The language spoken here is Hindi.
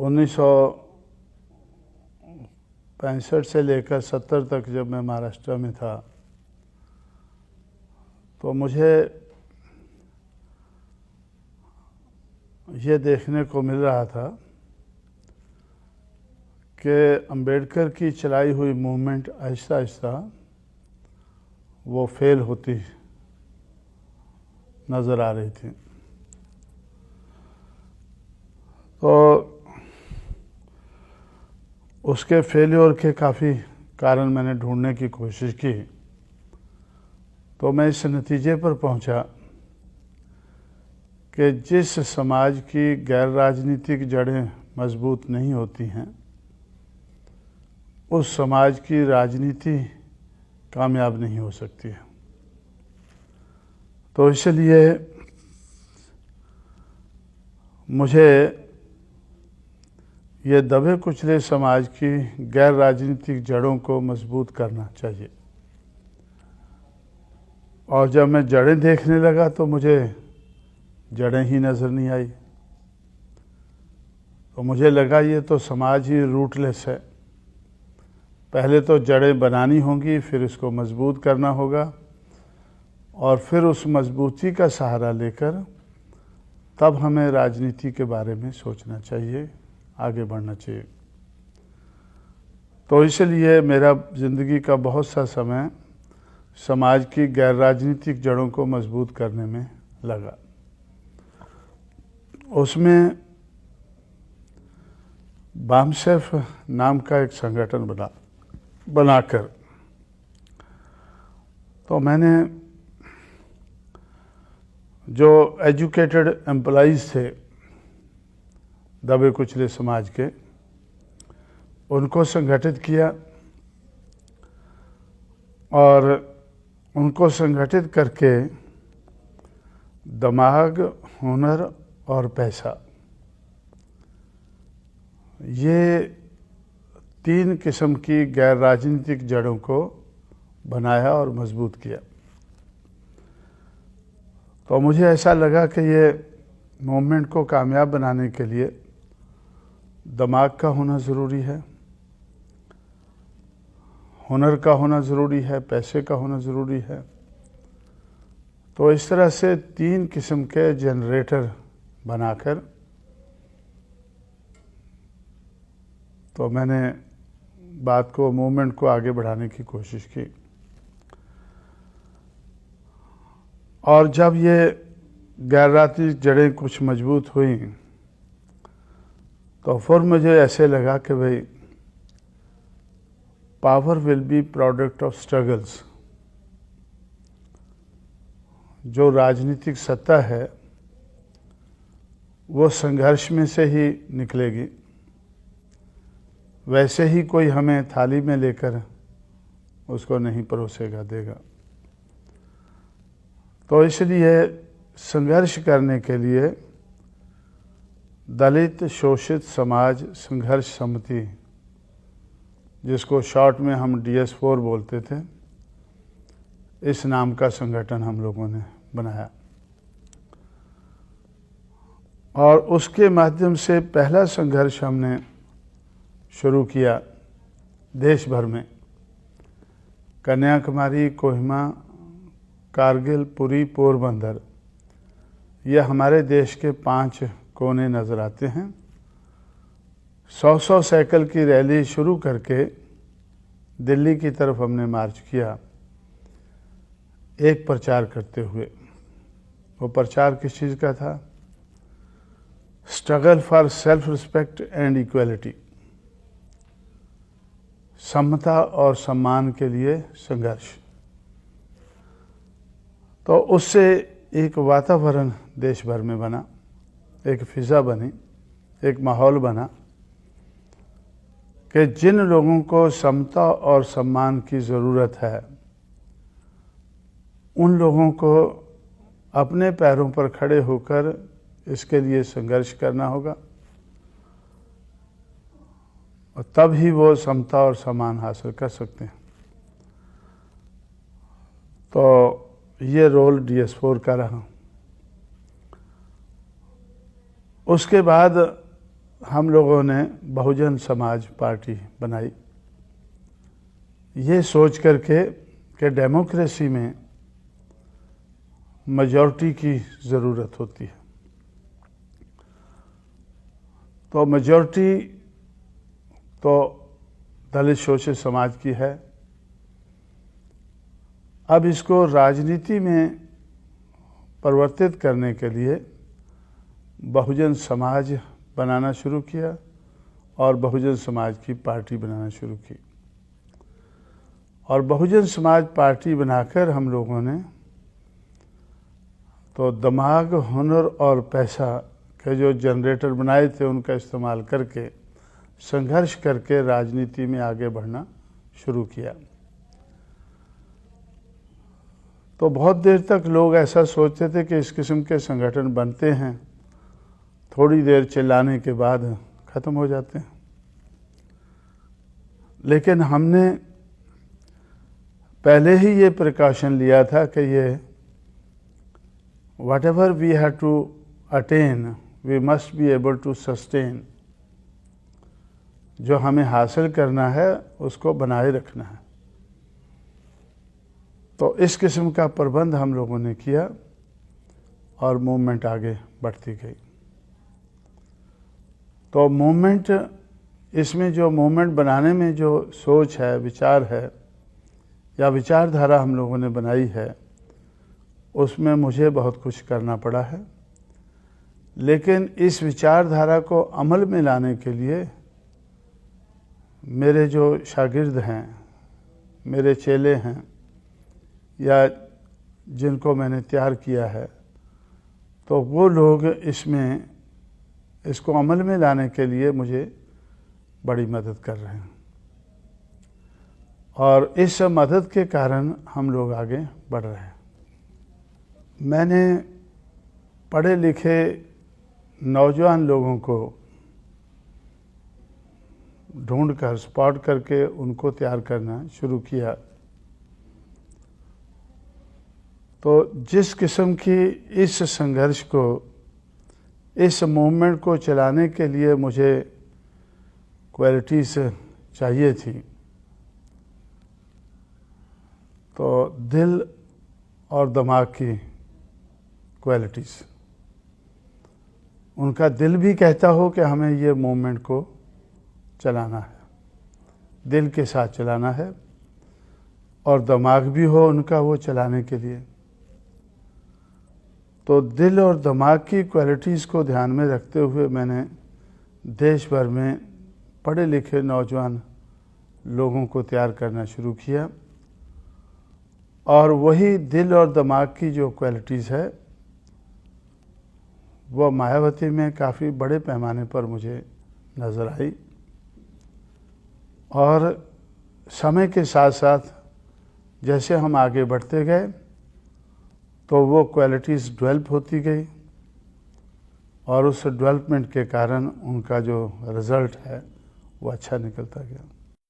1965 से लेकर 70 तक जब मैं महाराष्ट्र में था तो मुझे ये देखने को मिल रहा था कि अंबेडकर की चलाई हुई मूवमेंट आहिस्ता आहिस्ता वो फेल होती नज़र आ रही थी। तो उसके फेल्योर के काफ़ी कारण मैंने ढूंढने की कोशिश की, तो मैं इस नतीजे पर पहुंचा कि जिस समाज की गैर राजनीतिक जड़ें मजबूत नहीं होती हैं उस समाज की राजनीति कामयाब नहीं हो सकती है। तो इसलिए मुझे ये दबे कुचले समाज की गैर राजनीतिक जड़ों को मजबूत करना चाहिए। और जब मैं जड़ें देखने लगा तो मुझे जड़ें ही नज़र नहीं आई। तो मुझे लगा ये तो समाज ही रूटलेस है। पहले तो जड़ें बनानी होंगी, फिर इसको मजबूत करना होगा और फिर उस मजबूती का सहारा लेकर तब हमें राजनीति के बारे में सोचना चाहिए, आगे बढ़ना चाहिए। तो इसलिए मेरा ज़िंदगी का बहुत सा समय समाज की गैर राजनीतिक जड़ों को मजबूत करने में लगा। उसमें बामसेफ नाम का एक संगठन बनाकर तो मैंने जो एजुकेटेड एम्प्लॉइज़ थे दबे कुचले समाज के, उनको संगठित किया और उनको संगठित करके दिमाग, हुनर और पैसा, ये 3 किस्म की गैर राजनीतिक जड़ों को बनाया और मजबूत किया। तो मुझे ऐसा लगा कि ये मूवमेंट को कामयाब बनाने के लिए दिमाग का होना ज़रूरी है, हुनर का होना ज़रूरी है, पैसे का होना ज़रूरी है। तो इस तरह से 3 किस्म के जनरेटर बनाकर तो मैंने बात को, मूवमेंट को आगे बढ़ाने की कोशिश की। और जब ये गैर राजनीतिक जड़ें कुछ मजबूत हुई तो फिर मुझे ऐसे लगा कि भाई power will be product of struggles. जो राजनीतिक सत्ता है वो संघर्ष में से ही निकलेगी। वैसे ही कोई हमें थाली में लेकर उसको नहीं परोसेगा देगा। तो इसलिए संघर्ष करने के लिए दलित शोषित समाज संघर्ष समिति, जिसको शॉर्ट में हम DS4 बोलते थे, इस नाम का संगठन हम लोगों ने बनाया और उसके माध्यम से पहला संघर्ष हमने शुरू किया देश भर में। कन्याकुमारी, कोहिमा, कारगिल, पुरी, पोरबंदर, ये हमारे देश के 5 कोने नज़र आते हैं। 100 साइकिल की रैली शुरू करके दिल्ली की तरफ हमने मार्च किया, एक प्रचार करते हुए। वो प्रचार किस चीज़ का था? Struggle for self respect and equality, समता और सम्मान के लिए संघर्ष। तो उससे एक वातावरण देश भर में बना, एक फिज़ा बनी, एक माहौल बना कि जिन लोगों को समता और सम्मान की ज़रूरत है उन लोगों को अपने पैरों पर खड़े होकर इसके लिए संघर्ष करना होगा और तब ही वो समता और सम्मान हासिल कर सकते हैं। तो ये रोल DS4 का रहा। उसके बाद हम लोगों ने बहुजन समाज पार्टी बनाई, ये सोच करके कि डेमोक्रेसी में मेजॉरिटी की ज़रूरत होती है। तो मेजॉरिटी तो दलित शोषित समाज की है। अब इसको राजनीति में परिवर्तित करने के लिए बहुजन समाज बनाना शुरू किया और बहुजन समाज की पार्टी बनाना शुरू की। और बहुजन समाज पार्टी बनाकर हम लोगों ने तो दिमाग, हुनर और पैसा के जो जनरेटर बनाए थे उनका इस्तेमाल करके संघर्ष करके राजनीति में आगे बढ़ना शुरू किया। तो बहुत देर तक लोग ऐसा सोचते थे कि इस किस्म के संगठन बनते हैं, थोड़ी देर चिल्लाने के बाद ख़त्म हो जाते हैं। लेकिन हमने पहले ही ये प्रिकॉशन लिया था कि ये whatever we have to attain, we must be able to sustain। जो हमें हासिल करना है उसको बनाए रखना है। तो इस किस्म का प्रबंध हम लोगों ने किया और मूवमेंट आगे बढ़ती गई। तो मूवमेंट, इसमें जो मूवमेंट बनाने में जो सोच है, विचार है या विचारधारा हम लोगों ने बनाई है, उसमें मुझे बहुत कुछ करना पड़ा है। लेकिन इस विचारधारा को अमल में लाने के लिए मेरे जो शागिर्द हैं, मेरे चेले हैं या जिनको मैंने तैयार किया है, तो वो लोग इसको अमल में लाने के लिए मुझे बड़ी मदद कर रहे हैं। और इस मदद के कारण हम लोग आगे बढ़ रहे हैं। मैंने पढ़े लिखे नौजवान लोगों को ढूंढकर, स्पॉट करके उनको तैयार करना शुरू किया। तो जिस किस्म की इस संघर्ष को, इस मूवमेंट को चलाने के लिए मुझे क्वालिटीज़ चाहिए थी, तो दिल और दिमाग की क्वालिटीज़, उनका दिल भी कहता हो कि हमें ये मूवमेंट को चलाना है, दिल के साथ चलाना है, और दिमाग भी हो उनका वो चलाने के लिए। तो दिल और दिमाग की क्वालिटीज़ को ध्यान में रखते हुए मैंने देश भर में पढ़े लिखे नौजवान लोगों को तैयार करना शुरू किया। और वही दिल और दिमाग की जो क्वालिटीज़ है वो मायावती में काफ़ी बड़े पैमाने पर मुझे नज़र आई। और समय के साथ साथ जैसे हम आगे बढ़ते गए तो वो क्वालिटीज़ डेवलप होती गई और उस डेवलपमेंट के कारण उनका जो रिज़ल्ट है वो अच्छा निकलता गया।